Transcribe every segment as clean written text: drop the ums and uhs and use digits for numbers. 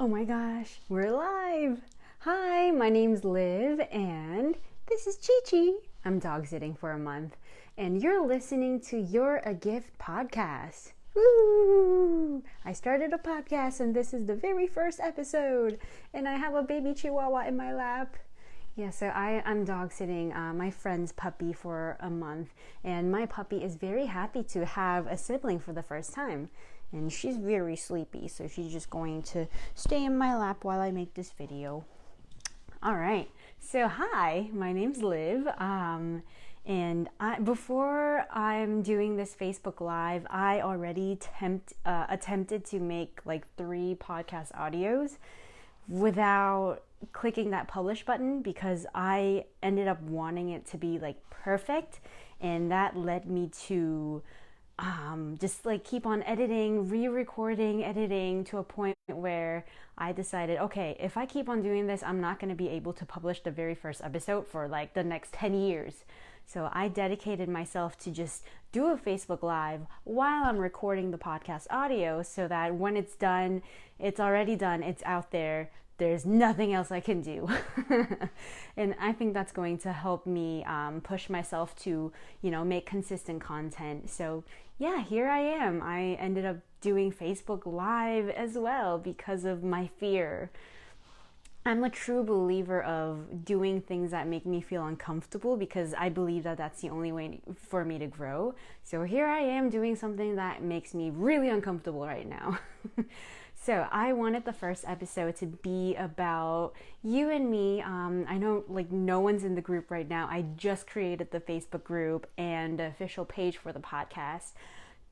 Oh my gosh, we're live! Hi, my name's Liv, and this is Chi Chi. I'm dog sitting for a month, and you're listening to You're a Gift podcast. Woo! I started a podcast, and this is the very first episode, and I have a baby chihuahua in my lap. Yeah, so I'm dog sitting my friend's puppy for a month, and my puppy is very happy to have a sibling for the first time. And she's very sleepy, so she's just going to stay in my lap while I make this video. All right, so hi, my name's Liv, and before I'm doing this Facebook Live, I already attempted to make like 3 podcast audios without clicking that publish button because I ended up wanting it to be like perfect, and that led me to just like keep on editing, re-recording, editing to a point where I decided, okay, if I keep on doing this, I'm not going to be able to publish the very first episode for like the next 10 years. So I dedicated myself to just do a Facebook Live while I'm recording the podcast audio so that when it's done, it's already done, it's out there. There's nothing else I can do. And I think that's going to help me push myself to, make consistent content. So yeah, here I am. I ended up doing Facebook Live as well because of my fear. I'm a true believer of doing things that make me feel uncomfortable because I believe that that's the only way for me to grow. So here I am doing something that makes me really uncomfortable right now. So I wanted the first episode to be about you and me. I know like no one's in the group right now. I just created the Facebook group and the official page for the podcast,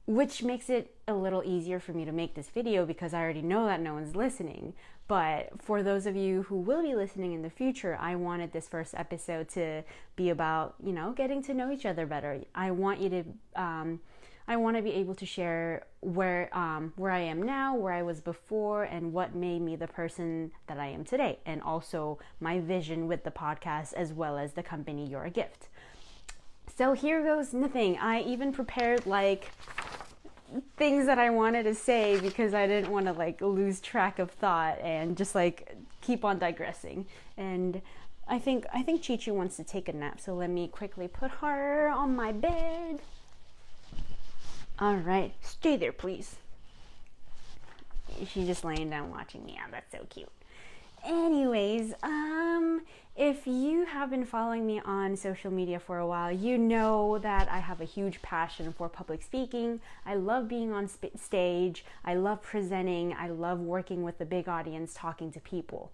which makes it a little easier for me to make this video because I already know that no one's listening. But for those of you who will be listening in the future, I wanted this first episode to be about, getting to know each other better. I want to be able to share where I am now, where I was before, and what made me the person that I am today, and also my vision with the podcast as well as the company You're a Gift. So here goes nothing. I even prepared like things that I wanted to say because I didn't want to like lose track of thought and just like keep on digressing. And I think Chi Chi wants to take a nap, so let me quickly put her on my bed. All right, stay there, please. She's just laying down watching me. Oh, that's so cute. Anyways, if you have been following me on social media for a while, you know that I have a huge passion for public speaking. I love being on stage. I love presenting. I love working with a big audience, talking to people.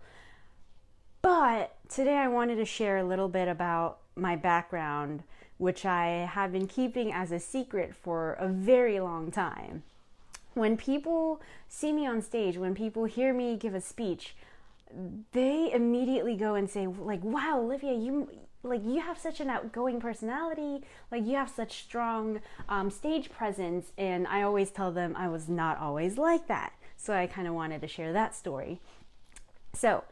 But today I wanted to share a little bit about my background, which I have been keeping as a secret for a very long time. When people see me on stage, when people hear me give a speech, they immediately go and say, like, wow, Olivia, you have such an outgoing personality, like you have such strong stage presence. And I always tell them I was not always like that. So I kind of wanted to share that story. So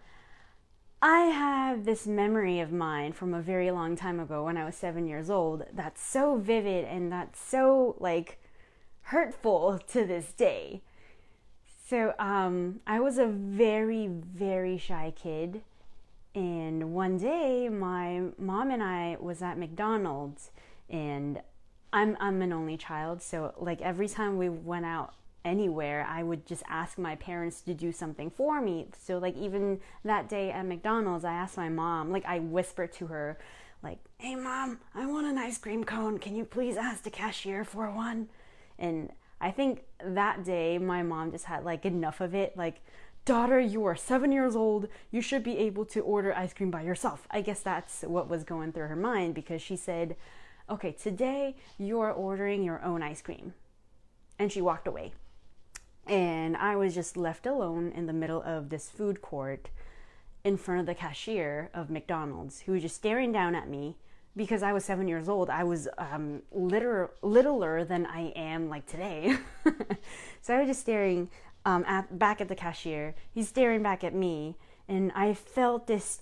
I have this memory of mine from a very long time ago when I was 7 years old that's so vivid and that's so like hurtful to this day. So I was a very, very shy kid, and one day my mom and I was at McDonald's, and I'm an only child, so like every time we went out anywhere, I would just ask my parents to do something for me. So like even that day at McDonald's, I asked my mom, like I whispered to her, like, hey mom, I want an ice cream cone. Can you please ask the cashier for one? And I think that day my mom just had like enough of it. Like, daughter, you are 7 years old. You should be able to order ice cream by yourself. I guess that's what was going through her mind because she said, okay, today you are ordering your own ice cream. And she walked away. And I was just left alone in the middle of this food court in front of the cashier of McDonald's, who was just staring down at me because I was 7 years old. I was littler than I am like today. So I was just staring back at the cashier. He's staring back at me, and I felt this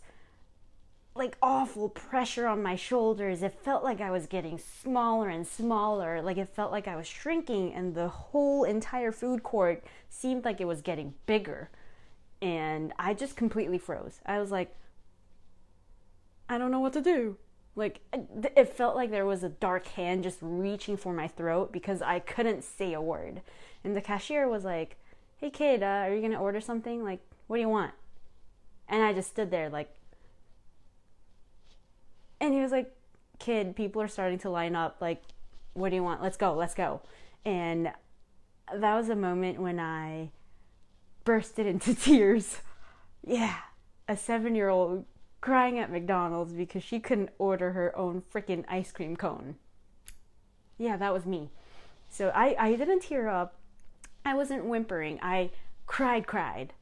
like awful pressure on my shoulders. It felt like I was getting smaller and smaller. Like it felt like I was shrinking, and the whole entire food court seemed like it was getting bigger. and I just completely froze. I was like, I don't know what to do. Like, it felt like there was a dark hand just reaching for my throat because I couldn't say a word. And the cashier was like, hey kid, are you gonna order something? Like, what do you want? And I just stood there like, and he was like, kid, people are starting to line up. Like, what do you want? Let's go. And that was a moment when I bursted into tears. Yeah, a 7-year-old crying at McDonald's because she couldn't order her own freaking ice cream cone. Yeah, that was me. So I didn't tear up. I wasn't whimpering. I cried.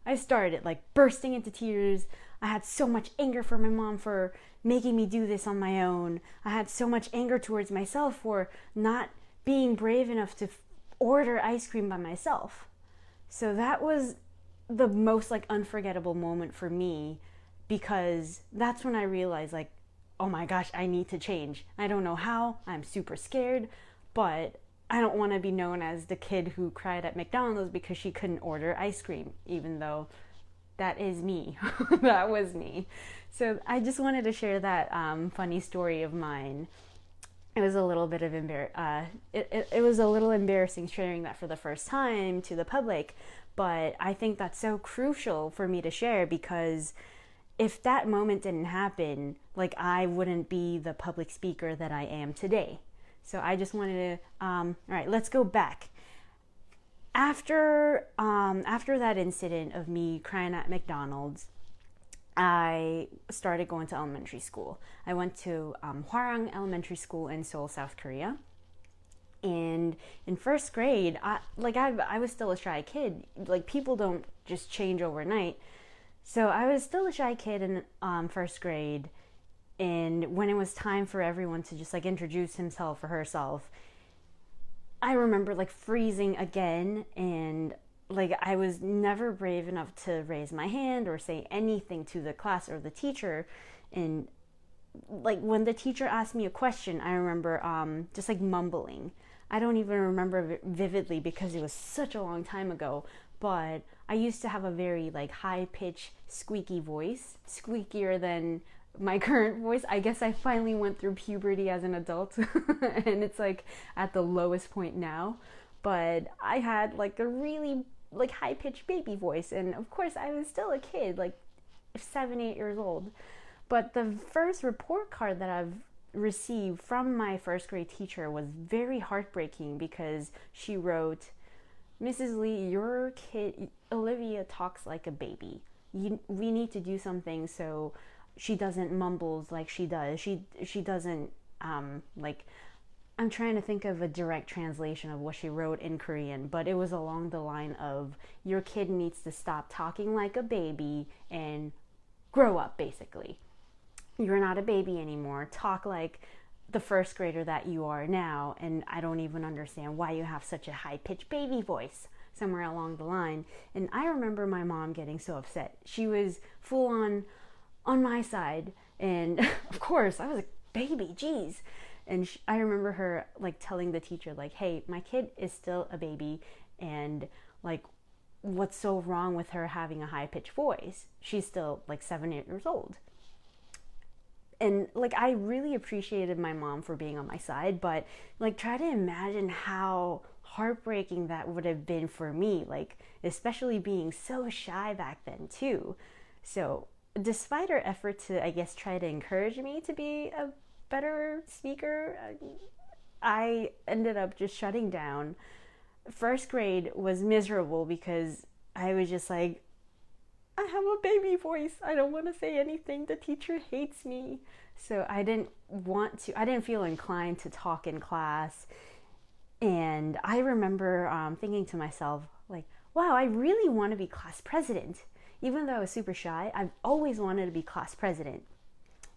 I started like bursting into tears. I had so much anger for my mom for making me do this on my own. I had so much anger towards myself for not being brave enough to order ice cream by myself. So that was the most like unforgettable moment for me, because that's when I realized like, oh my gosh, I need to change. I don't know how. I'm super scared, but I don't want to be known as the kid who cried at McDonald's because she couldn't order ice cream, even though that is me. That was me. So I just wanted to share that funny story of mine. It was a little bit of it was a little embarrassing sharing that for the first time to the public, but I think that's so crucial for me to share, because if that moment didn't happen, like, I wouldn't be the public speaker that I am today. So I just wanted to, all right, let's go back. After that incident of me crying at McDonald's, I started going to elementary school. I went to Hwarang Elementary School in Seoul, South Korea. And in first grade, I was still a shy kid. Like, people don't just change overnight. So I was still a shy kid in first grade. And when it was time for everyone to just like introduce himself or herself, I remember like freezing again, and like I was never brave enough to raise my hand or say anything to the class or the teacher. And like when the teacher asked me a question, I remember just like mumbling. I don't even remember it vividly because it was such a long time ago, but I used to have a very like high-pitched squeaky voice, squeakier than my current voice. I guess I finally went through puberty as an adult and it's like at the lowest point now, but I had like a really like high-pitched baby voice, and of course I was still a kid, like 7-8 years old. But the first report card that I've received from my first grade teacher was very heartbreaking, because she wrote, Mrs. Lee, your kid Olivia talks like a baby. We need to do something so she doesn't mumbles like she does. She doesn't like, I'm trying to think of a direct translation of what she wrote in Korean, but it was along the line of, your kid needs to stop talking like a baby and grow up, basically. You're not a baby anymore. Talk like the first grader that you are now, and I don't even understand why you have such a high-pitched baby voice, somewhere along the line. And I remember my mom getting so upset. She was full on my side, and of course I was a baby, geez. And I remember her like telling the teacher like, hey, my kid is still a baby, and like, what's so wrong with her having a high-pitched voice? She's still like 7-8 years old. And like, I really appreciated my mom for being on my side, but like, try to imagine how heartbreaking that would have been for me, like, especially being so shy back then too. So despite her effort to, I guess, try to encourage me to be a better speaker, I ended up just shutting down. First grade was miserable because I was just like, I have a baby voice. I don't want to say anything. The teacher hates me. So I didn't feel inclined to talk in class. And I remember thinking to myself, like, wow, I really want to be class president. Even though I was super shy, I've always wanted to be class president.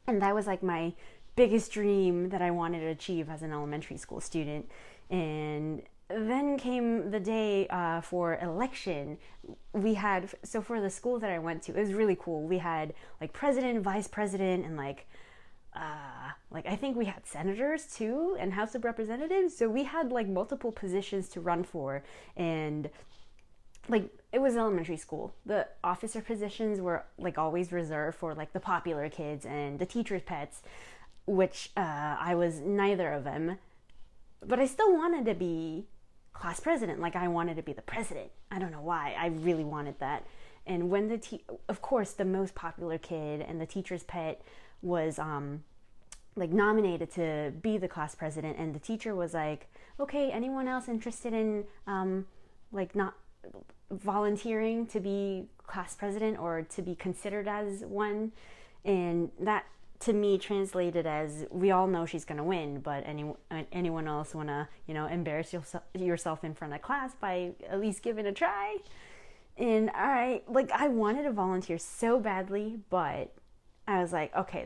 And that was like my biggest dream that I wanted to achieve as an elementary school student. And then came the day for election. So for the school that I went to, it was really cool. We had like president, vice president, and like I think we had senators too, and House of Representatives. So we had like multiple positions to run for, and like it was elementary school. The officer positions were like always reserved for like the popular kids and the teachers' pets, which I was neither of them. But I still wanted to be class president. Like I wanted to be the president. I don't know why. I really wanted that. And when of course, the most popular kid and the teacher's pet was like nominated to be the class president, and the teacher was like, okay, anyone else interested in like not volunteering to be class president or to be considered as one? And that to me translated as, we all know she's gonna win, but anyone else wanna, embarrass yourself in front of class by at least giving it a try? And I wanted to volunteer so badly, but I was like, okay,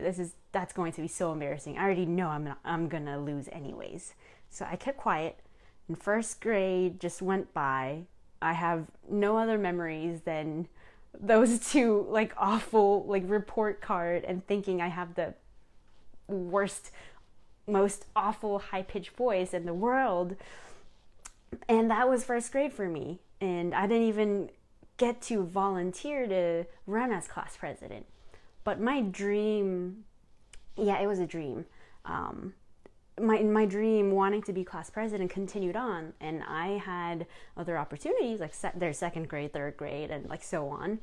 that's going to be so embarrassing. I already know I'm gonna lose anyways. So I kept quiet. And first grade just went by. I have no other memories than those two like awful like report card and thinking I have the worst, most awful high-pitched voice in the world. And that was first grade for me. And I didn't even get to volunteer to run as class president. But my dream, yeah, it was a dream. My dream wanting to be class president continued on, and I had other opportunities like there's second grade, third grade, and like so on.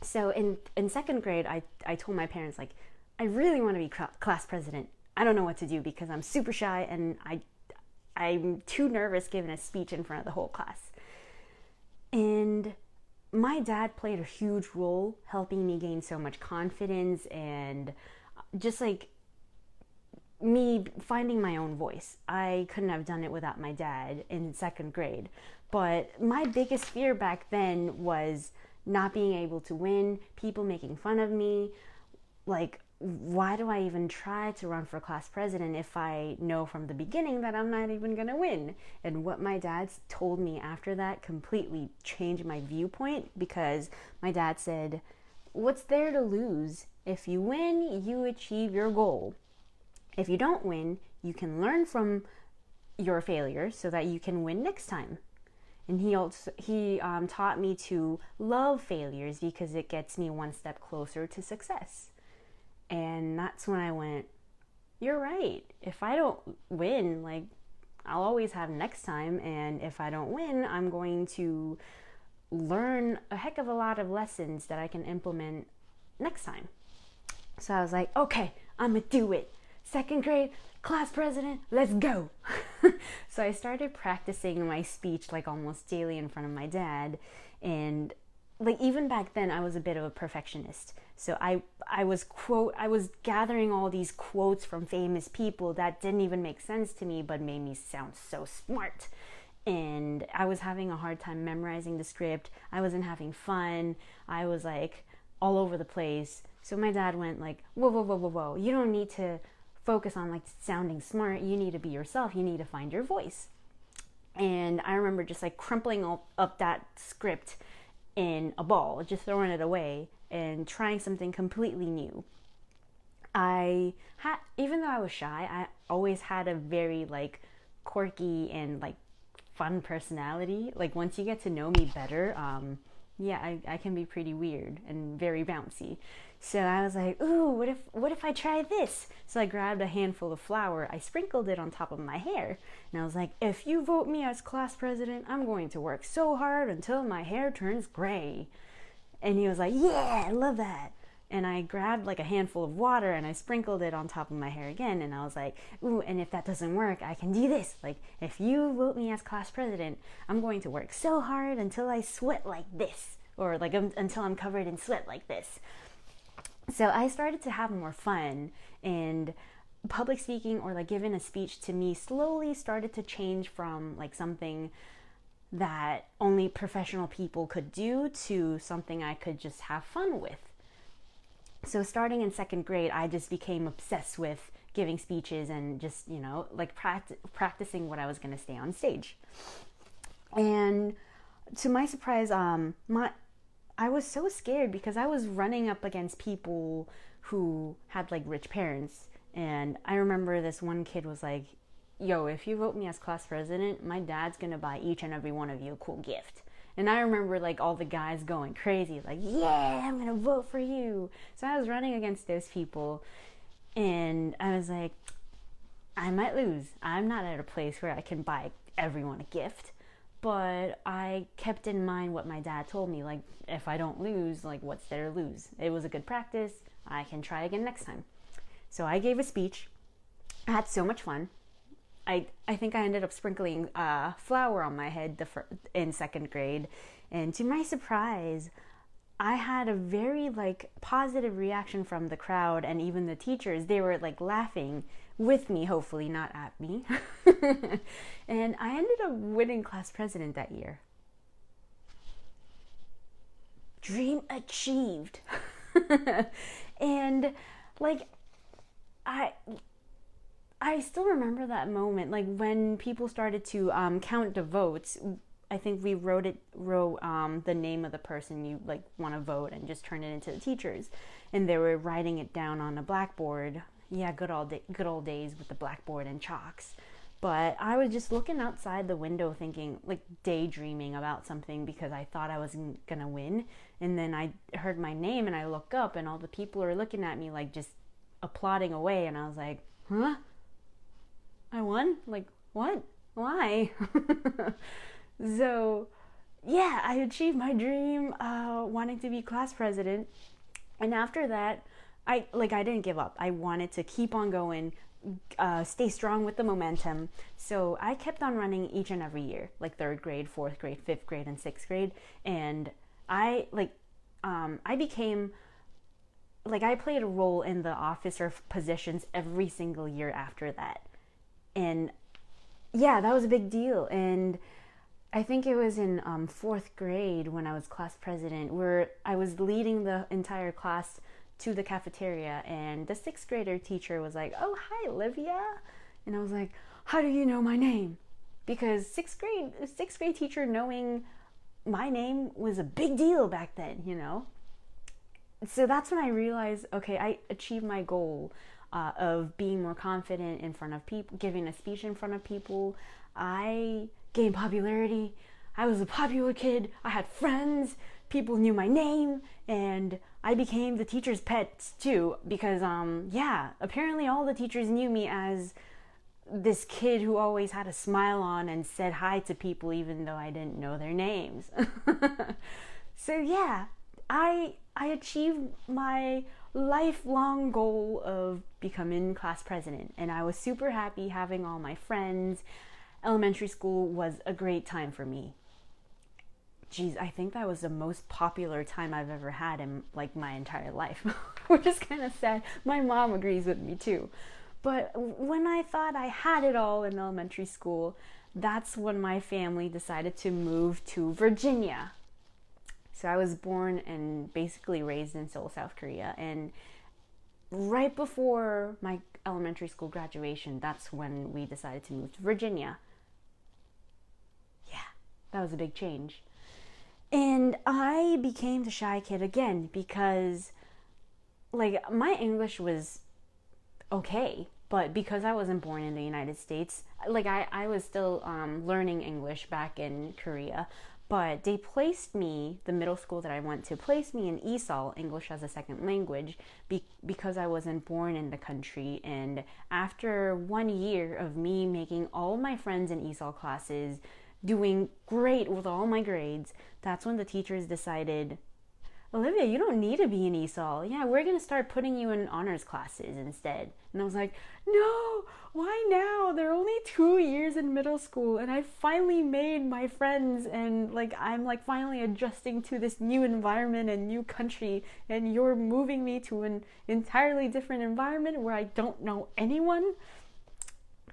So in second grade, I told my parents, like, I really want to be class president. I don't know what to do because I'm super shy and I'm too nervous giving a speech in front of the whole class. And my dad played a huge role helping me gain so much confidence and just like me finding my own voice. I couldn't have done it without my dad in second grade. But my biggest fear back then was not being able to win, people making fun of me. Like, why do I even try to run for class president if I know from the beginning that I'm not even gonna win? And what my dad told me after that completely changed my viewpoint, because my dad said, what's there to lose? If you win, you achieve your goal. If you don't win, you can learn from your failures so that you can win next time. And he taught me to love failures because it gets me one step closer to success. And that's when I went, you're right. If I don't win, like, I'll always have next time. And if I don't win, I'm going to learn a heck of a lot of lessons that I can implement next time. So I was like, okay, I'm gonna do it. Second grade, class president, let's go. So I started practicing my speech like almost daily in front of my dad. And like even back then I was a bit of a perfectionist. So I was gathering all these quotes from famous people that didn't even make sense to me but made me sound so smart. And I was having a hard time memorizing the script. I wasn't having fun. I was like all over the place. So my dad went like, whoa. You don't need to focus on like sounding smart. You need to be yourself. You need to find your voice. And I remember just like crumpling up that script in a ball, just throwing it away and trying something completely new. Even though I was shy, I always had a very like quirky and like fun personality. Like once you get to know me better, I can be pretty weird and very bouncy. So I was like, ooh, what if I try this? So I grabbed a handful of flour, I sprinkled it on top of my hair, and I was like, if you vote me as class president, I'm going to work so hard until my hair turns gray. And he was like, yeah, I love that. And I grabbed like a handful of water and I sprinkled it on top of my hair again, and I was like, ooh, and if that doesn't work, I can do this. Like, if you vote me as class president, I'm going to work so hard until I sweat like this, or like until I'm covered in sweat like this. So I started to have more fun, and public speaking or like giving a speech to me slowly started to change from like something that only professional people could do to something I could just have fun with. So starting in second grade, I just became obsessed with giving speeches and just, like practicing what I was going to say on stage. And to my surprise, I was so scared because I was running up against people who had like rich parents. And I remember this one kid was like, yo, if you vote me as class president, my dad's going to buy each and every one of you a cool gift. And I remember like all the guys going crazy, like, yeah, I'm gonna vote for you. So I was running against those people, and I was like, I might lose. I'm not at a place where I can buy everyone a gift. But I kept in mind what my dad told me, like, if I don't lose, like, what's there to lose? It was a good practice. I can try again next time. So I gave a speech. I had so much fun. I think I ended up sprinkling flour on my head in second grade. And to my surprise, I had a very like positive reaction from the crowd and even the teachers. They were like laughing with me, hopefully not at me. And I ended up winning class president that year. Dream achieved. And like I still remember that moment, like when people started to count the votes. I think we wrote the name of the person you like want to vote and just turn it into the teachers, and they were writing it down on a blackboard. Yeah, good old days with the blackboard and chalks. But I was just looking outside the window thinking, like daydreaming about something because I thought I wasn't gonna win. And then I heard my name and I look up and all the people are looking at me like just applauding away. And I was like, huh? I won? Like, what? Why? So, yeah, I achieved my dream, wanting to be class president. And after that, I didn't give up. I wanted to keep on going, stay strong with the momentum. So I kept on running each and every year, like third grade, fourth grade, fifth grade, and sixth grade. And I became, like, I played a role in the officer positions every single year after that. And yeah, that was a big deal. And I think it was in fourth grade when I was class president, where I was leading the entire class to the cafeteria, and the sixth grader teacher was like, "Oh, hi, Olivia," and I was like, "How do you know my name?" Because sixth grade teacher knowing my name was a big deal back then, you know. So that's when I realized, okay, I achieved my goal of being more confident in front of people, giving a speech in front of people. I gained popularity. I was a popular kid. I had friends. People knew my name, and I became the teacher's pet too because apparently all the teachers knew me as this kid who always had a smile on and said hi to people even though I didn't know their names. So yeah, I achieved my lifelong goal of becoming class president, and I was super happy having all my friends. Elementary school was a great time for me. Geez, I think that was the most popular time I've ever had in like my entire life, which is kind of sad. My mom agrees with me too. But when I thought I had it all in elementary school, that's when my family decided to move to Virginia. So I was born and basically raised in Seoul, South Korea. And right before my elementary school graduation, that's when we decided to move to Virginia. Yeah, that was a big change. And I became the shy kid again because, like, my English was okay, but because I wasn't born in the United States, like, I was still learning English back in Korea. But they placed me, the middle school that I went to, placed me in ESOL, English as a Second Language, because I wasn't born in the country. And after 1 year of me making all my friends in ESOL classes, doing great with all my grades, that's when the teachers decided, Olivia, you don't need to be in ESOL. Yeah, we're going to start putting you in honors classes instead. And I was like, no, why now? They're only 2 years in middle school and I finally made my friends and like I'm like finally adjusting to this new environment and new country, and you're moving me to an entirely different environment where I don't know anyone.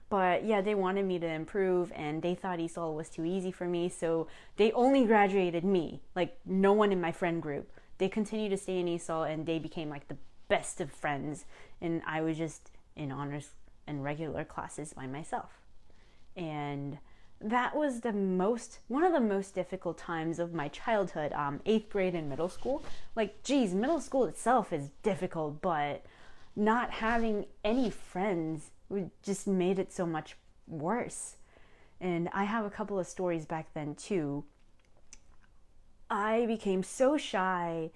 But yeah, they wanted me to improve and they thought ESOL was too easy for me, so they only graduated me, like no one in my friend group. They continued to stay in ESOL and they became like the best of friends, and I was just in honors and regular classes by myself. And that was one of the most difficult times of my childhood, 8th grade and middle school. Like, geez, middle school itself is difficult, but not having any friends just made it so much worse. And I have a couple of stories back then too. I became so shy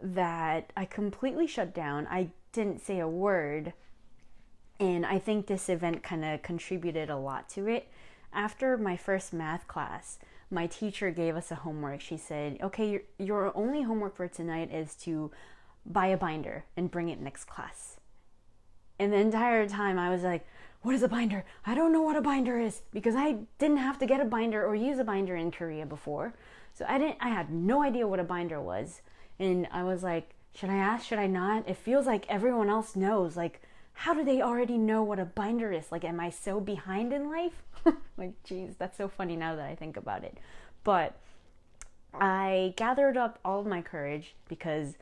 that I completely shut down. I didn't say a word. And I think this event kind of contributed a lot to it. After my first math class, my teacher gave us a homework. She said, okay, your only homework for tonight is to buy a binder and bring it next class. And the entire time I was like, what is a binder? I don't know what a binder is, because I didn't have to get a binder or use a binder in Korea before. So I had no idea what a binder was. And I was like, should I ask? Should I not? It feels like everyone else knows. Like, how do they already know what a binder is? Like, am I so behind in life? Like, geez, that's so funny now that I think about it. But I gathered up all of my courage because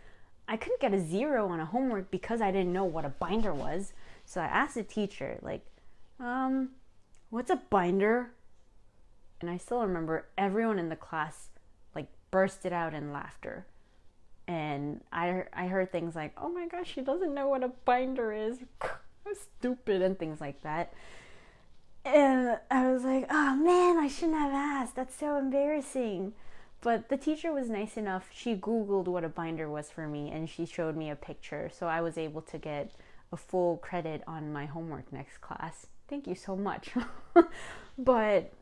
I couldn't get a 0 on a homework because I didn't know what a binder was. So I asked the teacher, like, what's a binder? And I still remember everyone in the class like bursted out in laughter. And I heard things like, oh my gosh, she doesn't know what a binder is. Stupid, and things like that. And I was like, oh man, I shouldn't have asked. That's so embarrassing. But the teacher was nice enough. She Googled what a binder was for me and she showed me a picture. So I was able to get a full credit on my homework next class. Thank you so much. But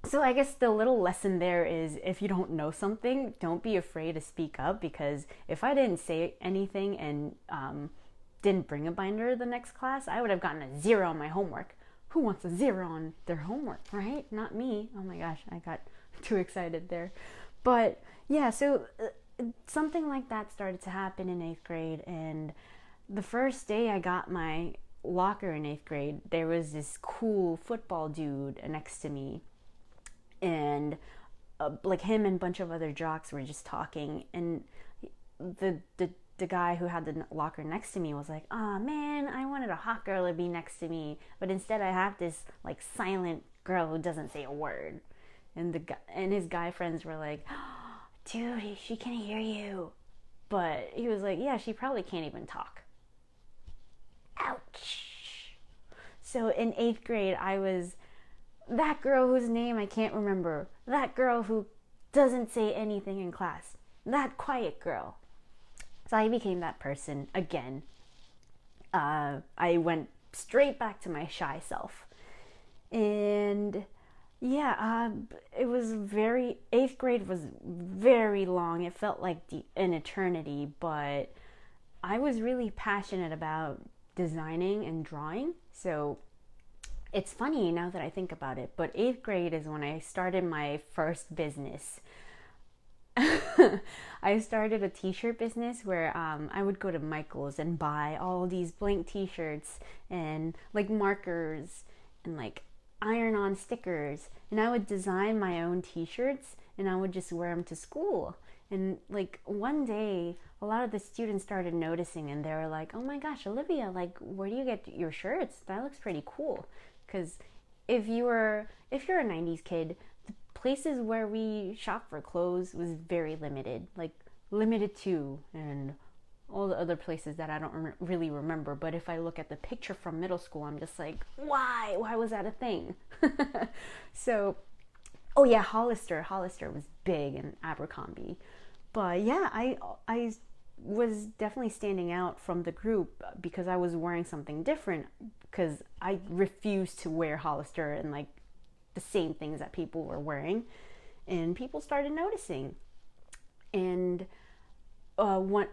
so I guess the little lesson there is, if you don't know something, don't be afraid to speak up, because if I didn't say anything and didn't bring a binder the next class, I would have gotten a 0 on my homework. Who wants a 0 on their homework, right? Not me. Oh my gosh, I got too excited there. But yeah, so something like that started to happen in 8th grade. And the first day I got my locker in 8th grade, there was this cool football dude next to me. And like him and a bunch of other jocks were just talking. And the guy who had the locker next to me was like, oh man, I wanted a hot girl to be next to me. But instead I have this like silent girl who doesn't say a word. And his guy friends were like, oh, dude, she can't hear you. But he was like, yeah, she probably can't even talk. Ouch. So in 8th grade, I was that girl whose name I can't remember. That girl who doesn't say anything in class. That quiet girl. So I became that person again. I went straight back to my shy self. And yeah, it was 8th grade was very long. It felt like an eternity, but I was really passionate about designing and drawing. So it's funny now that I think about it, but 8th grade is when I started my first business. I started a t-shirt business where I would go to Michael's and buy all these blank t-shirts and like markers and like iron-on stickers, and I would design my own t-shirts and I would just wear them to school. And like one day a lot of the students started noticing and they were like, oh my gosh, Olivia, like where do you get your shirts? That looks pretty cool. Because if you're a 90s kid, the places where we shop for clothes was very limited, like Limited to and all the other places that I don't really remember. But if I look at the picture from middle school, I'm just like, why was that a thing? So, oh yeah, Hollister was big, in Abercrombie. But yeah, I was definitely standing out from the group because I was wearing something different, because I refused to wear Hollister and like the same things that people were wearing, and people started noticing. And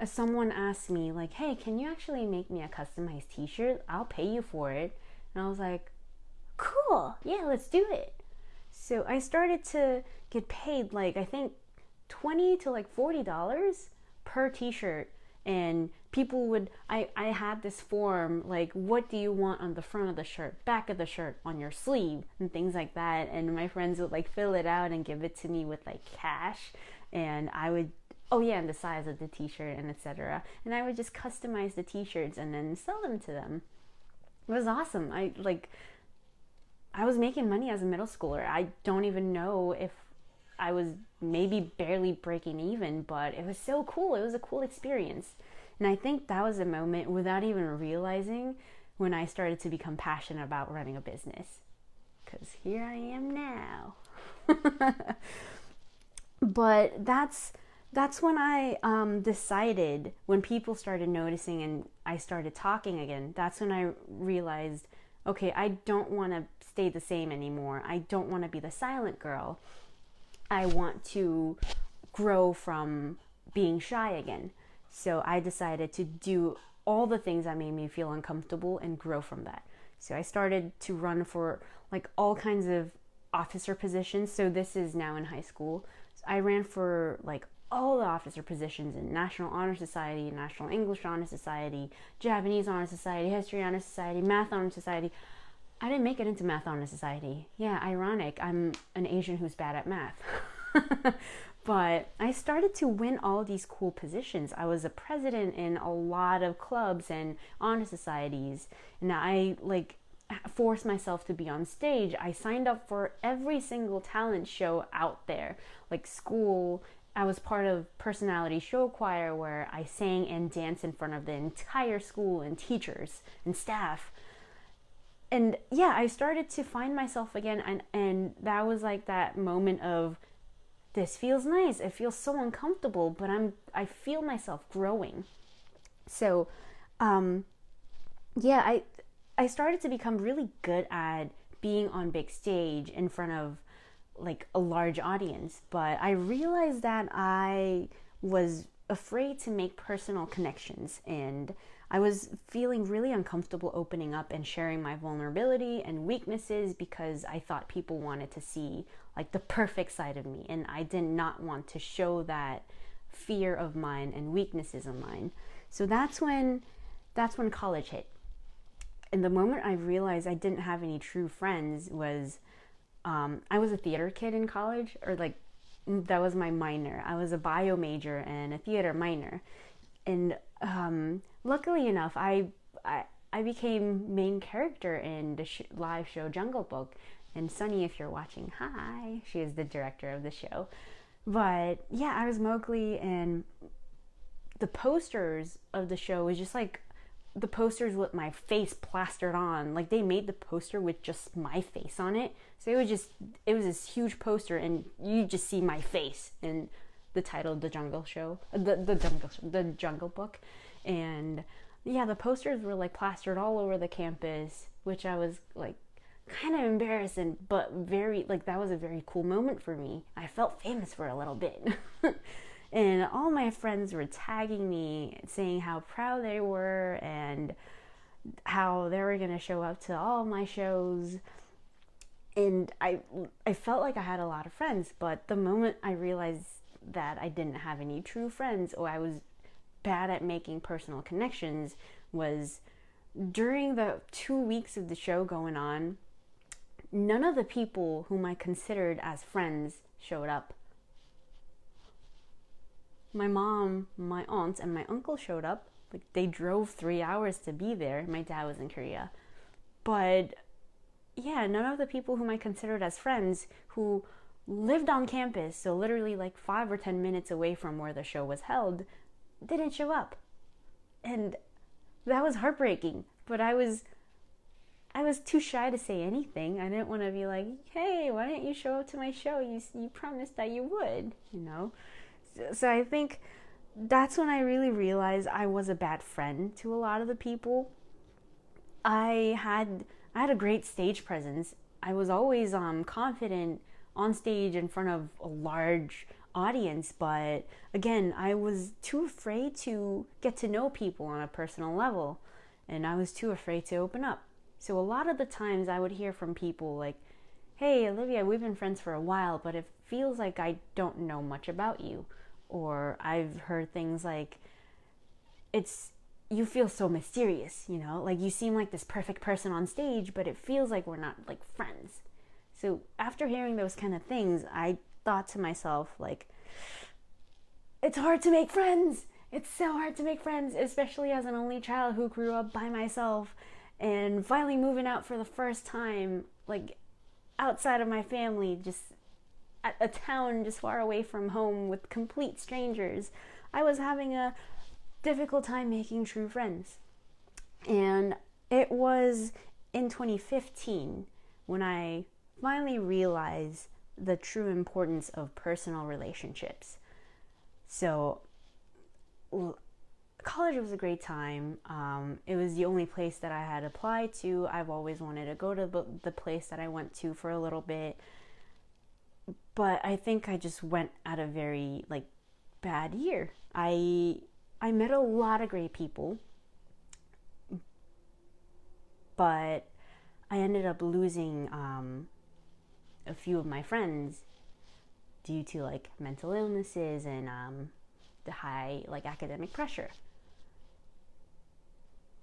someone asked me like, hey, can you actually make me a customized t-shirt? I'll pay you for it. And I was like, cool, yeah, let's do it. So I started to get paid like, I think $20 to like $40 per t-shirt. And people would, I had this form like, what do you want on the front of the shirt, back of the shirt, on your sleeve, and things like that. And my friends would like fill it out and give it to me with like cash. And I would, oh yeah, and the size of the t-shirt and etc. And I would just customize the t-shirts and then sell them to them. It was awesome. I was making money as a middle schooler. I don't even know if I was maybe barely breaking even, but it was so cool. It was a cool experience. And I think that was a moment, without even realizing, when I started to become passionate about running a business. Because here I am now. But that's when I decided, when people started noticing and I started talking again, that's when I realized, okay, I don't want to stay the same anymore. I don't want to be the silent girl. I want to grow from being shy again. So I decided to do all the things that made me feel uncomfortable and grow from that. So I started to run for like all kinds of officer positions. So this is now in high school. So I ran for like all the officer positions in National Honor Society, National English Honor Society, Japanese Honor Society, History Honor Society, Math Honor Society. I didn't make it into Math Honor Society. Yeah, ironic. I'm an Asian who's bad at math. But I started to win all these cool positions. I was a president in a lot of clubs and honor societies. And I like forced myself to be on stage. I signed up for every single talent show out there. Like school, I was part of personality show choir where I sang and danced in front of the entire school and teachers and staff. And yeah, I started to find myself again, and that was like that moment of, this feels nice. It feels so uncomfortable, but I feel myself growing. So, yeah, I started to become really good at being on big stage in front of like a large audience, but I realized that I was afraid to make personal connections, and I was feeling really uncomfortable opening up and sharing my vulnerability and weaknesses because I thought people wanted to see like the perfect side of me, and I did not want to show that fear of mine and weaknesses of mine. So that's when college hit. And the moment I realized I didn't have any true friends was, I was a theater kid in college, or like that was my minor. I was a bio major and a theater minor, and luckily enough, I became main character in the live show Jungle Book. And Sunny, if you're watching, hi. She is the director of the show. But yeah, I was Mowgli, and the posters of the show was just like the posters with my face plastered on. Like they made the poster with just my face on it. So it was this huge poster, and you just see my face and the title of the Jungle Show, the Jungle Book. And yeah, the posters were like plastered all over the campus, which I was like kind of embarrassed, but very like that was a very cool moment for me. I felt famous for a little bit. And all my friends were tagging me, saying how proud they were and how they were going to show up to all my shows. And I felt like I had a lot of friends, but the moment I realized that I didn't have any true friends, or I was bad at making personal connections, was during the 2 weeks of the show going on. None of the people whom I considered as friends showed up. My mom, my aunt, and my uncle showed up. Like they drove 3 hours to be there. My dad was in Korea. But yeah, none of the people whom I considered as friends, who lived on campus, so literally like 5 or 10 minutes away from where the show was held, didn't show up. And that was heartbreaking. But I was too shy to say anything. I didn't want to be like, hey, why didn't you show up to my show? You promised that you would, you know? So I think that's when I really realized I was a bad friend to a lot of the people. I had a great stage presence. I was always confident on stage in front of a large audience, but again, I was too afraid to get to know people on a personal level, and I was too afraid to open up. So a lot of the times I would hear from people like, hey, Olivia, we've been friends for a while, but it feels like I don't know much about you. Or I've heard things like, you feel so mysterious, you know, like you seem like this perfect person on stage, but it feels like we're not like friends. So after hearing those kind of things, I thought to myself, like, it's hard to make friends. It's so hard to make friends, especially as an only child who grew up by myself and finally moving out for the first time, like outside of my family, just at a town just far away from home with complete strangers. I was having a difficult time making true friends. And it was in 2015 when I finally realized the true importance of personal relationships. So college was a great time. It was the only place that I had applied to. I've always wanted to go to the place that I went to for a little bit, but I think I just went at a very bad year. I met a lot of great people, but I ended up losing a few of my friends due to mental illnesses and the high academic pressure.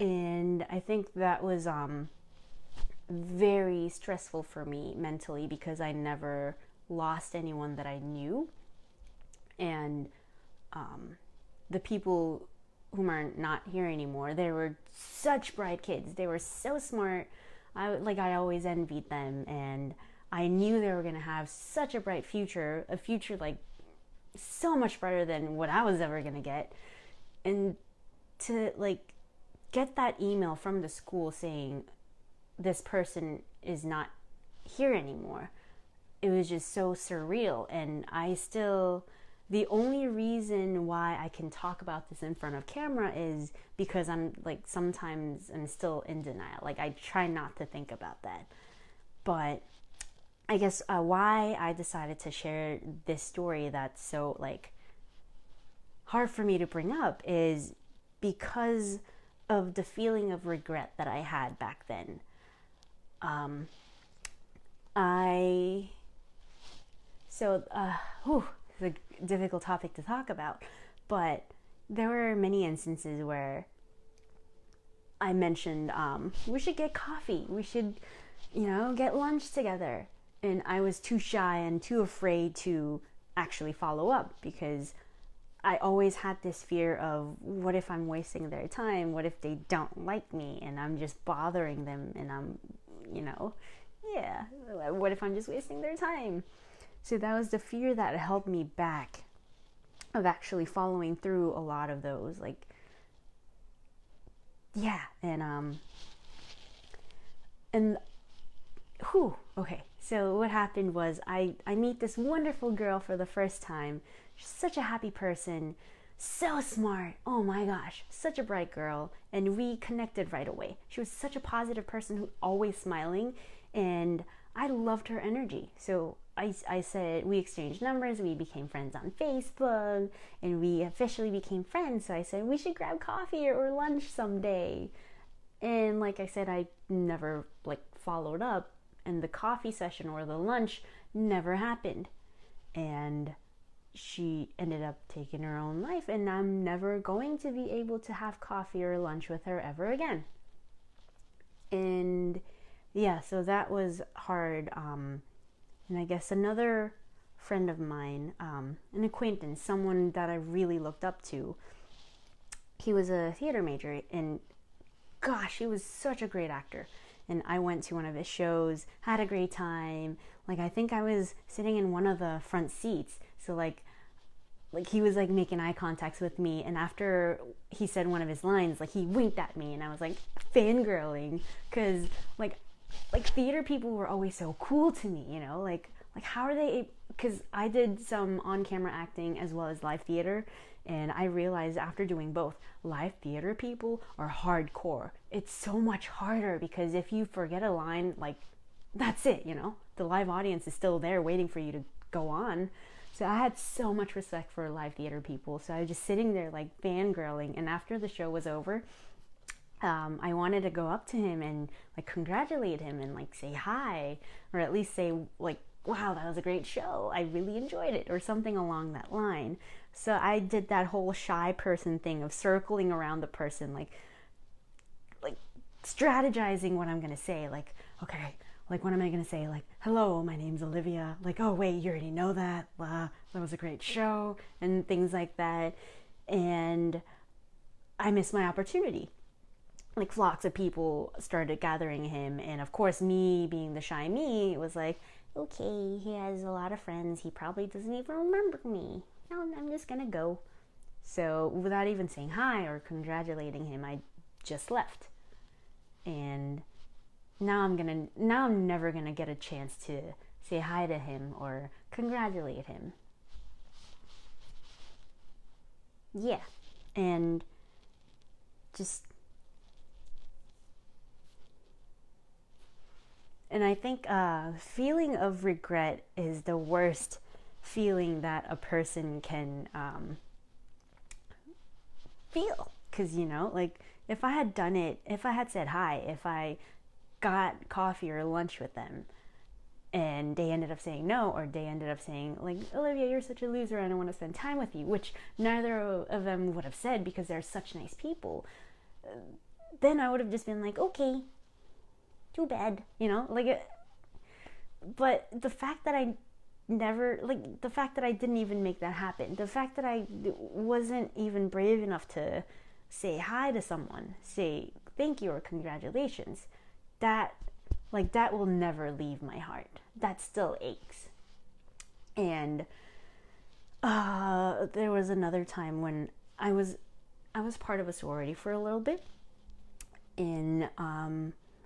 And I think that was very stressful for me mentally, because I never lost anyone that I knew. And the people whom are not here anymore, they were such bright kids. They were so smart. I always envied them, and I knew they were going to have such a bright future, a future so much brighter than what I was ever going to get. And to get that email from the school saying this person is not here anymore, it was just so surreal. And the only reason why I can talk about this in front of camera is because I'm sometimes I'm still in denial. I try not to think about that. But I guess why I decided to share this story that's so hard for me to bring up is because of the feeling of regret that I had back then. It's a difficult topic to talk about, but there were many instances where I mentioned we should get coffee, we should get lunch together, and I was too shy and too afraid to actually follow up, because I always had this fear of, what if I'm wasting their time? What if they don't like me and I'm just bothering them, and I'm what if I'm just wasting their time? So that was the fear that held me back of actually following through a lot of those. Okay. So what happened was I meet this wonderful girl for the first time. She's such a happy person, so smart. Oh my gosh, such a bright girl. And we connected right away. She was such a positive person, who always smiling, and I loved her energy. So I said, we exchanged numbers, we became friends on Facebook, and we officially became friends. So I said, we should grab coffee or lunch someday. And like I said, I never followed up, and the coffee session or the lunch never happened. And she ended up taking her own life, and I'm never going to be able to have coffee or lunch with her ever again. And yeah, so that was hard. And I guess another friend of mine, an acquaintance, someone that I really looked up to, he was a theater major, and gosh, he was such a great actor. And I went to one of his shows, had a great time. I think I was sitting in one of the front seats. So he was making eye contacts with me, and after he said one of his lines, he winked at me, and I was fangirling, because theater people were always so cool to me, how are they, because I did some on-camera acting as well as live theater, and I realized after doing both, live theater people are hardcore. It's so much harder, because if you forget a line, that's it, the live audience is still there waiting for you to go on. So I had so much respect for live theater people. So I was just sitting there fangirling. And after the show was over, I wanted to go up to him and congratulate him and say hi, or at least say wow, that was a great show, I really enjoyed it, or something along that line. So I did that whole shy person thing of circling around the person, strategizing what I'm gonna say, okay, what am I gonna say? Hello, my name's Olivia. Oh wait, you already know that. That was a great show, and things like that. And I missed my opportunity. Flocks of people started gathering him, and of course, me being the shy me, it was okay, he has a lot of friends. He probably doesn't even remember me. No, I'm just gonna go. So without even saying hi or congratulating him, I just left. And now I'm never gonna get a chance to say hi to him or congratulate him. Yeah. And just, and I think feeling of regret is the worst feeling that a person can feel. Because, like, if I had done it, if I had said hi, if I got coffee or lunch with them and they ended up saying no, or they ended up saying, like, Olivia, you're such a loser, I don't want to spend time with you, which neither of them would have said because they're such nice people, then I would have just been like, okay, too bad, like, but the fact that I never, like, the fact that I didn't even make that happen, the fact that I wasn't even brave enough to say hi to someone, say thank you or congratulations, that, like, that will never leave my heart. That still aches. And there was another time when I was part of a sorority for a little bit, and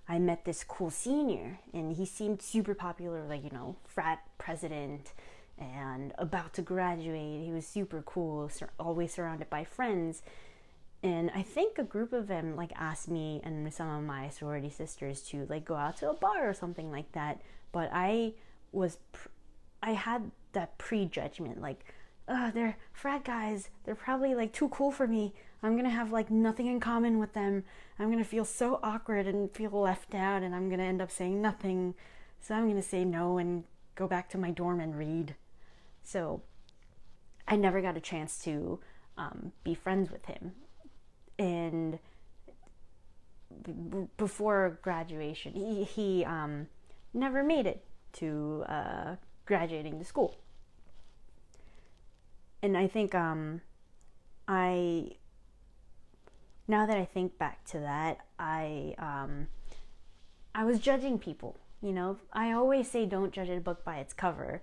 I met this cool senior, and he seemed super popular, like, frat president and about to graduate. He was super cool, always surrounded by friends. And I think a group of them, like, asked me and some of my sorority sisters to, like, go out to a bar or something like that. But I had that prejudgment, like, they're frat guys. They're probably, like, too cool for me. I'm going to have, like, nothing in common with them. I'm going to feel so awkward and feel left out, and I'm going to end up saying nothing. So I'm going to say no and go back to my dorm and read. So I never got a chance to be friends with him. And before graduation, he never made it to graduating the school. And I think now that I think back to that, I was judging people. I always say don't judge a book by its cover,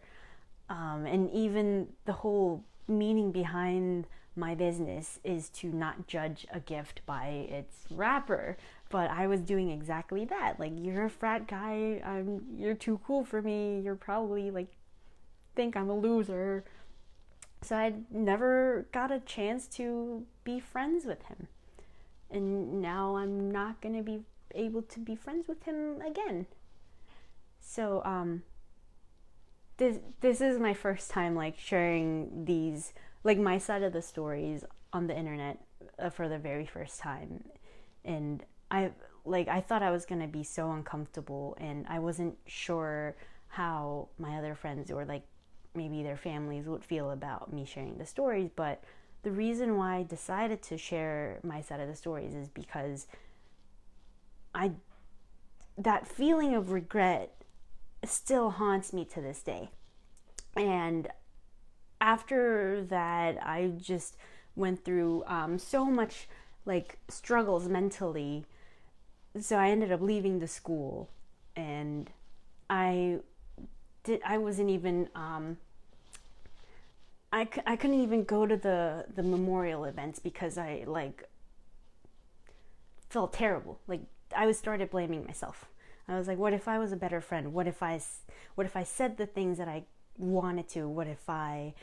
and even the whole meaning behind my business is to not judge a gift by its wrapper. But I was doing exactly that. Like, you're a frat guy, you're too cool for me, you're probably, like, think I'm a loser. So I never got a chance to be friends with him. And now I'm not going to be able to be friends with him again. So this is my first time, like, sharing these, like, my side of the stories on the internet for the very first time. And I thought I was going to be so uncomfortable, and I wasn't sure how my other friends or, like, maybe their families would feel about me sharing the stories. But the reason why I decided to share my side of the stories is because that feeling of regret still haunts me to this day. And after that, I just went through so much, like, struggles mentally. So I ended up leaving the school, and I wasn't even I couldn't even go to the memorial events because I, like, felt terrible. Like, I started blaming myself. I was like, what if I was a better friend? What if I said the things that I wanted to? What if I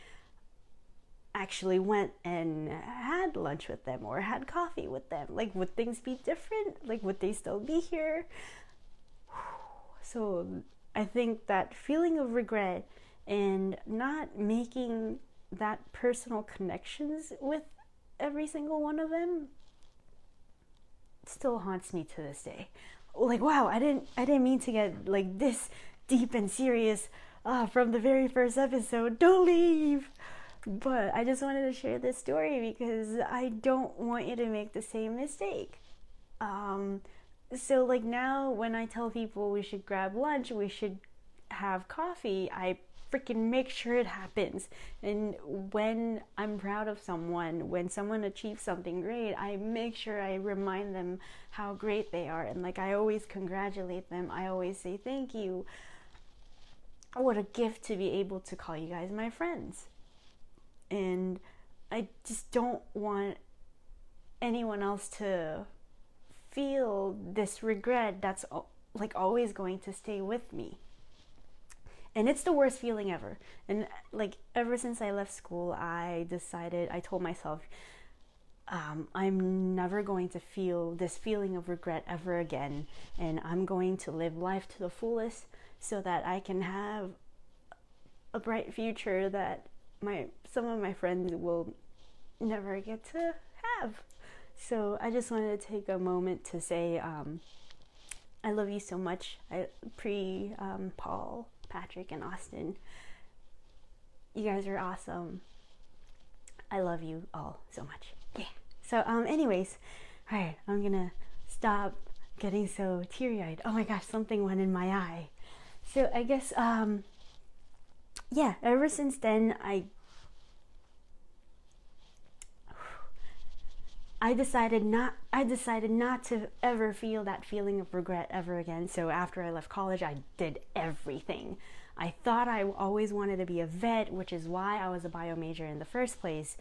actually went and had lunch with them or had coffee with them? Like, would things be different? Like, would they still be here? So I think that feeling of regret and not making that personal connections with every single one of them still haunts me to this day. Like, wow, I didn't mean to get, like, this deep and serious from the very first episode. Don't leave. But I just wanted to share this story because I don't want you to make the same mistake. So, like, now when I tell people we should grab lunch, we should have coffee, I freaking make sure it happens. And when I'm proud of someone, when someone achieves something great, I make sure I remind them how great they are. And, like, I always congratulate them. I always say thank you. What a gift to be able to call you guys my friends. And I just don't want anyone else to feel this regret that's, like, always going to stay with me. And it's the worst feeling ever. And like ever since I left school, I told myself, I'm never going to feel this feeling of regret ever again. And I'm going to live life to the fullest so that I can have a bright future that some of my friends will never get to have. So I just wanted to take a moment to say, I love you so much. Paul, Patrick, and Austin. You guys are awesome. I love you all so much. Yeah. So, anyways, all right, I'm gonna stop getting so teary-eyed. Oh my gosh, something went in my eye. So I guess, ever since then, I decided not to ever feel that feeling of regret ever again. So after I left college, I did everything. I thought I always wanted to be a vet, which is why I was a bio major in the first place.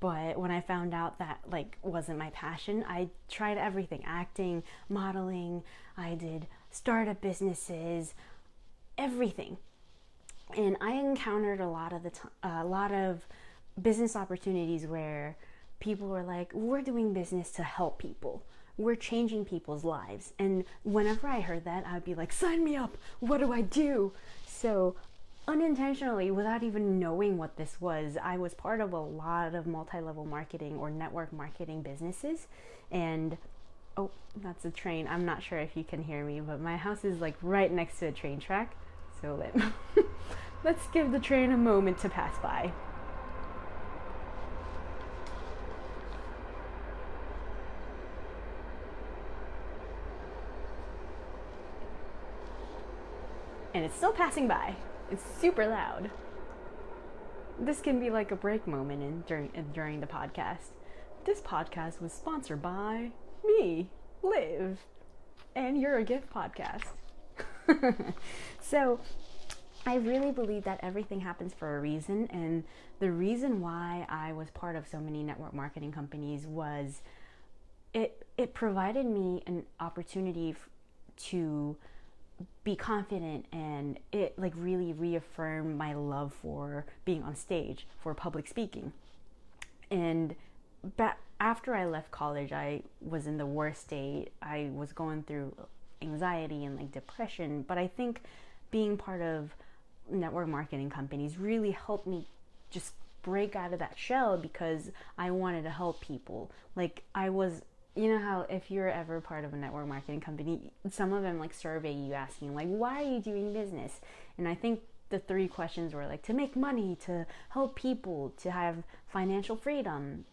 But when I found out that wasn't my passion, I tried everything: acting, modeling. I did startup businesses, everything. And I encountered a lot of business opportunities where people were like, we're doing business to help people. We're changing people's lives. And whenever I heard that, I'd be like, sign me up. What do I do? So unintentionally, without even knowing what this was, I was part of a lot of multi-level marketing or network marketing businesses. And oh, that's a train. I'm not sure if you can hear me, but my house is right next to a train track. So let's give the train a moment to pass by. And it's still passing by. It's super loud. This can be like a break moment during the podcast. This podcast was sponsored by me, Liv, and You're a Gift podcast. So I really believe that everything happens for a reason, and the reason why I was part of so many network marketing companies was it provided me an opportunity to be confident, and it really reaffirmed my love for being on stage, for public speaking. And after I left college, I was in the worst state. I was going through anxiety and depression, but I think being part of network marketing companies really helped me just break out of that shell, because I wanted to help people. You know how if you're ever part of a network marketing company, some of them survey you asking why are you doing business? And I think the 3 questions were to make money, to help people, to have financial freedom.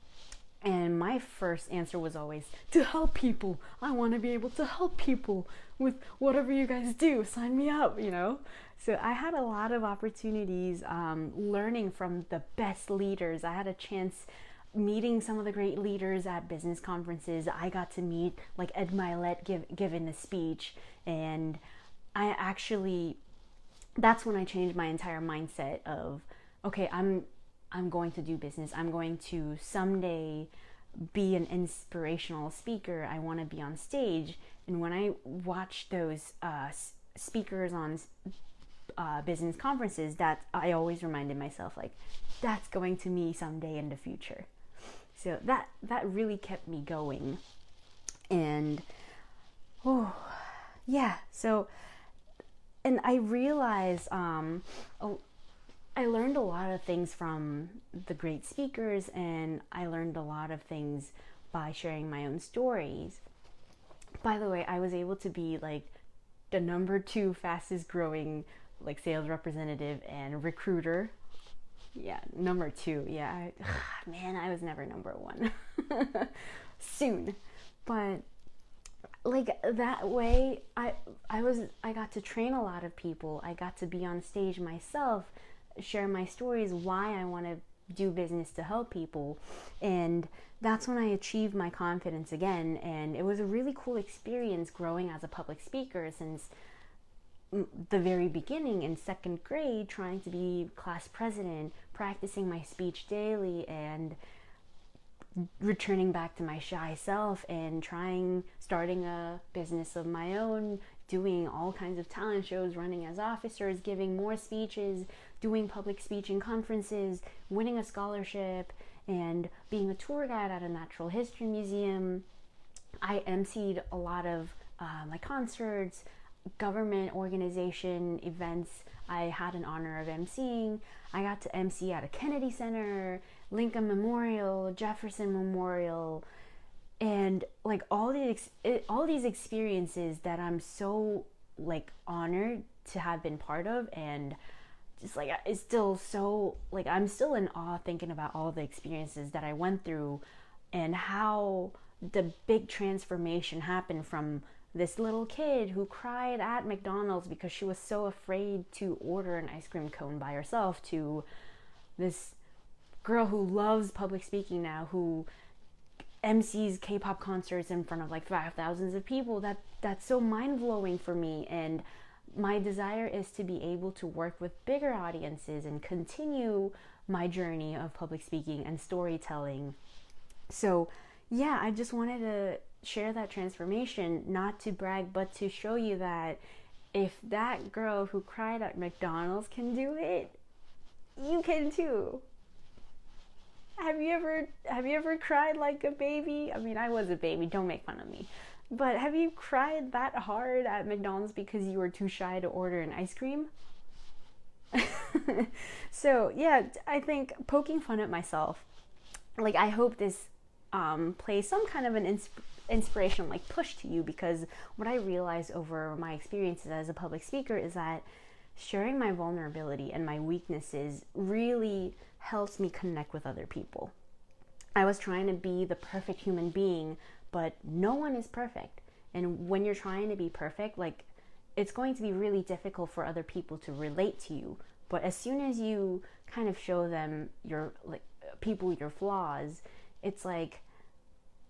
And my first answer was always to help people. I want to be able to help people with whatever you guys do. Sign me up, So I had a lot of opportunities learning from the best leaders. I had a chance meeting some of the great leaders at business conferences. I got to meet Ed Milet giving a speech, and that's when I changed my entire mindset of, okay, I'm going to do business. I'm going to someday be an inspirational speaker. I want to be on stage. And when I watched those speakers on business conferences, that I always reminded myself that's going to me someday in the future. So that really kept me going. And so, and I realized I learned a lot of things from the great speakers, and I learned a lot of things by sharing my own stories. By the way, I was able to be the number 2 fastest growing sales representative and recruiter. Yeah, number 2. Yeah, I was never number 1. Soon. But that way, I got to train a lot of people. I got to be on stage myself, share my stories, why I want to do business to help people. And that's when I achieved my confidence again. And it was a really cool experience growing as a public speaker, since the very beginning in 2nd grade, trying to be class president, practicing my speech daily, and returning back to my shy self and starting a business of my own, doing all kinds of talent shows, running as officers, giving more speeches, doing public speaking conferences, winning a scholarship, and being a tour guide at a natural history museum. I emceed a lot of my concerts, government organization events. I had an honor of emceeing. I got to MC at a Kennedy Center, Lincoln Memorial, Jefferson Memorial, and like all these experiences that I'm so like honored to have been part of, and just like it's still so like I'm still in awe thinking about all the experiences that I went through and how the big transformation happened from this little kid who cried at McDonald's because she was so afraid to order an ice cream cone by herself to this girl who loves public speaking now, who MCs K-pop concerts in front of like thousands of people. That's so mind-blowing for me, and my desire is to be able to work with bigger audiences and continue my journey of public speaking and storytelling. So yeah, I just wanted to share that transformation, not to brag, but to show you that if that girl who cried at McDonald's can do it, you can too. Have you ever cried like a baby? I mean, I was a baby, don't make fun of me. But have you cried that hard at McDonald's because you were too shy to order an ice cream? So yeah, I think poking fun at myself, like I hope this plays some kind of an inspiration, like push to you, because what I realized over my experiences as a public speaker is that sharing my vulnerability and my weaknesses really helps me connect with other people. I was trying to be the perfect human being, but no one is perfect. And when you're trying to be perfect, like it's going to be really difficult for other people to relate to you. But as soon as you kind of show them your flaws, it's like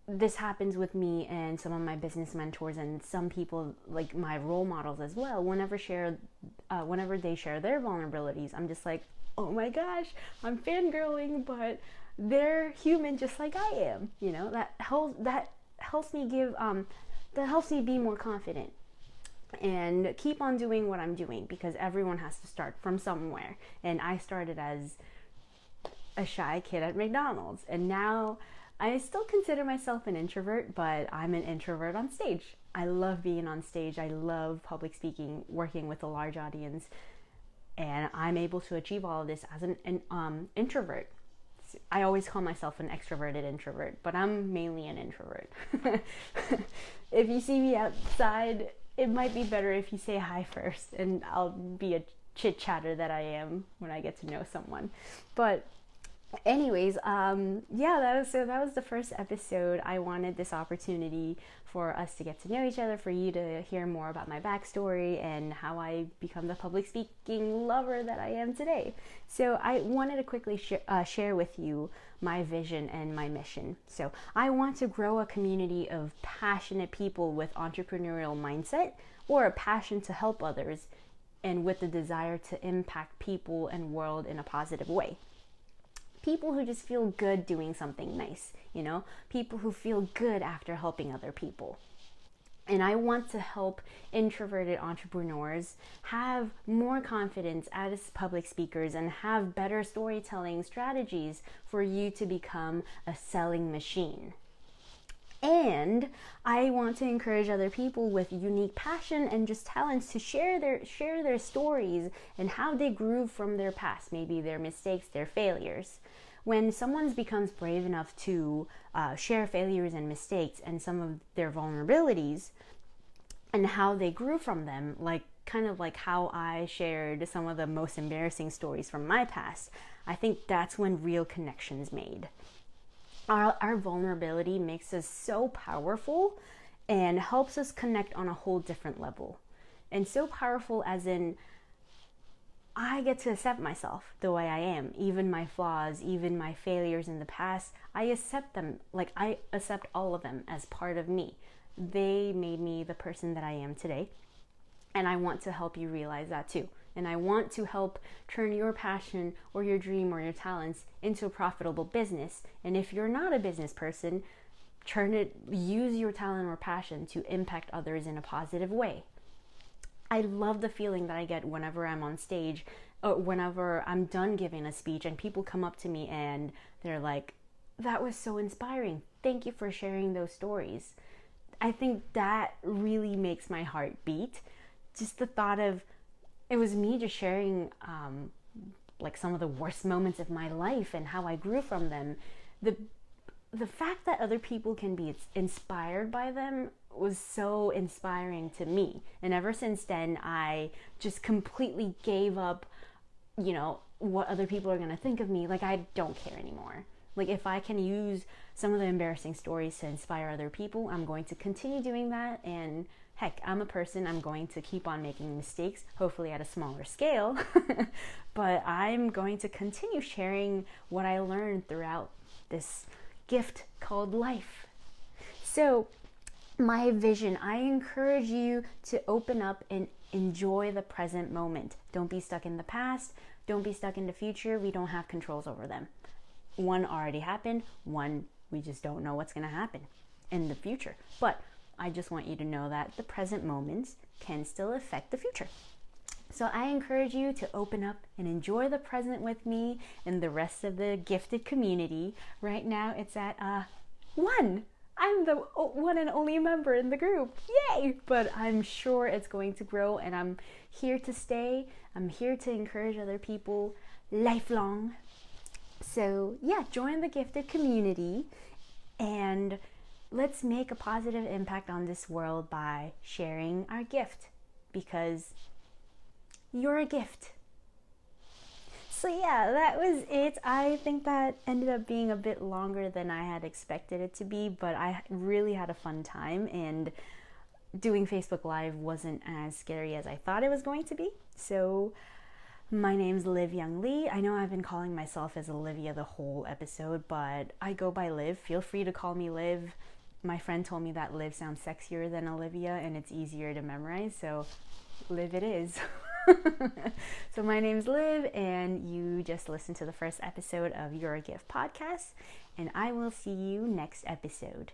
this happens with me and some of my business mentors and some people like my role models as well. Whenever they share their vulnerabilities, I'm just like, oh my gosh, I'm fangirling, but they're human just like I am. You know, that helps me be more confident and keep on doing what I'm doing, because everyone has to start from somewhere. And I started as a shy kid at McDonald's, and now I still consider myself an introvert, but I'm an introvert on stage. I love being on stage. I love public speaking, working with a large audience, and I'm able to achieve all of this as an introvert. I always call myself an extroverted introvert, but I'm mainly an introvert. If you see me outside, it might be better if you say hi first, and I'll be a chit-chatter that I am when I get to know someone. But anyways, that was the first episode. I wanted this opportunity for us to get to know each other, for you to hear more about my backstory and how I become the public speaking lover that I am today. So I wanted to quickly share with you my vision and my mission. So I want to grow a community of passionate people with entrepreneurial mindset, or a passion to help others, and with the desire to impact people and world in a positive way. People who just feel good doing something nice, you know, people who feel good after helping other people. And I want to help introverted entrepreneurs have more confidence as public speakers and have better storytelling strategies for you to become a selling machine. And I want to encourage other people with unique passion and just talents to share their stories and how they grew from their past, maybe their mistakes, their failures. When someone becomes brave enough to share failures and mistakes and some of their vulnerabilities and how they grew from them, like kind of like how I shared some of the most embarrassing stories from my past, I think that's when real connection's made. Our vulnerability makes us so powerful and helps us connect on a whole different level. And so powerful as in, I get to accept myself the way I am, even my flaws, even my failures in the past. I accept them, like I accept all of them as part of me. They made me the person that I am today. And I want to help you realize that too. and I want to help turn your passion or your dream or your talents into a profitable business. And if you're not a business person, use your talent or passion to impact others in a positive way. I love the feeling that I get whenever I'm on stage or whenever I'm done giving a speech and people come up to me and they're like, that was so inspiring. Thank you for sharing those stories. I think that really makes my heart beat. Just the thought of, it was me just sharing like some of the worst moments of my life and how I grew from them. The fact that other people can be inspired by them was so inspiring to me. And ever since then, I just completely gave up, what other people are going to think of me. Like, I don't care anymore. Like, if I can use some of the embarrassing stories to inspire other people, I'm going to continue doing that. And heck, I'm a person, I'm going to keep on making mistakes, hopefully at a smaller scale. But I'm going to continue sharing what I learned throughout this gift called life. So my vision, I encourage you to open up and enjoy the present moment. Don't be stuck in the past. Don't be stuck in the future. We don't have controls over them. One already happened. One, we just don't know what's going to happen in the future. But I just want you to know that the present moments can still affect the future. So I encourage you to open up and enjoy the present with me and the rest of the gifted community. Right now it's at 1. I'm the one and only member in the group. Yay! But I'm sure it's going to grow, and I'm here to stay. I'm here to encourage other people lifelong. So yeah, join the gifted community and let's make a positive impact on this world by sharing our gift, because you're a gift. So yeah, that was it. I think that ended up being a bit longer than I had expected it to be, but I really had a fun time, and doing Facebook Live wasn't as scary as I thought it was going to be. So my name's Liv Young Lee. I know I've been calling myself as Olivia the whole episode, but I go by Liv. Feel free to call me Liv. My friend told me that Liv sounds sexier than Olivia and it's easier to memorize, so Liv it is. So my name's Liv, and you just listened to the first episode of Your Gift podcast, and I will see you next episode.